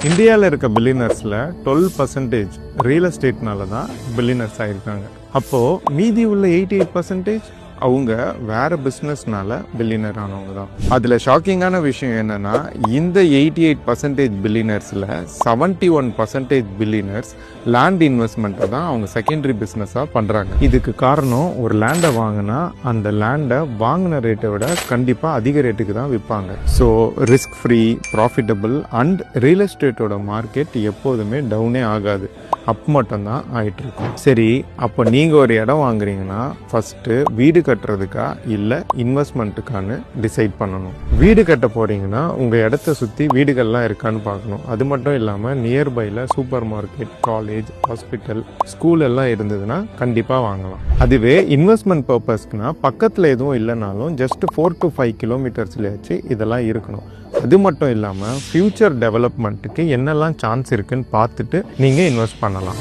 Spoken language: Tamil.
இந்தியாவில் இருக்க பில்லியனர்ஸில் 12% ரியல் எஸ்டேட்னால தான் பில்லியனர்ஸ் ஆகிருக்காங்க. அப்போது மீதி உள்ள 88% அவங்க வேறு பிஸ்னஸ்னால பில்லியனர் ஆனவங்க தான். அதில் ஷாக்கிங்கான விஷயம் என்னென்னா, இந்த 88% பில்லியனர்ஸில் 71% பில்லியனர்ஸ் லேண்ட் இன்வெஸ்ட்மெண்ட்டை தான் அவங்க செகண்டரி பிஸ்னஸாக பண்ணுறாங்க. இதுக்கு காரணம், ஒரு லேண்டை வாங்கினா அந்த லேண்டை வாங்கின ரேட்டை விட கண்டிப்பாக அதிக ரேட்டுக்கு தான் விற்பாங்க. So risk free, profitable and real எஸ்டேட்டோட மார்க்கெட் எப்போதுமே டவுனே ஆகாது, அப் மட்டும்தான் ஆகிட்டு இருக்கும். சரி, அப்போ நீங்கள் ஒரு இடம் வாங்குறீங்கன்னா ஃபஸ்ட்டு வீடு கட்டுறதுக்கா இல்லை இன்வெஸ்ட்மெண்ட்டுக்கான்னு டிசைட் பண்ணணும். வீடு கட்ட போகிறீங்கன்னா உங்கள் இடத்த சுற்றி வீடுகள்லாம் இருக்கான்னு பார்க்கணும். அது மட்டும் இல்லாமல் நியர்பையில் super market, college, hospital, school எல்லாம் இருந்ததுன்னா கண்டிப்பாக வாங்கலாம். அதுவே இன்வெஸ்ட்மெண்ட் பர்பஸ்க்குனா பக்கத்தில் எதுவும் இல்லைனாலும் ஜஸ்ட் 4 to 5 கிலோமீட்டர்ஸ்லேயாச்சு இதெல்லாம் இருக்கணும். அது மட்டும் இல்லாமல் ஃப்யூச்சர் டெவலப்மெண்ட்டுக்கு என்னெல்லாம் சான்ஸ் இருக்குன்னு பார்த்துட்டு நீங்கள் இன்வெஸ்ட் பண்ணலாம்.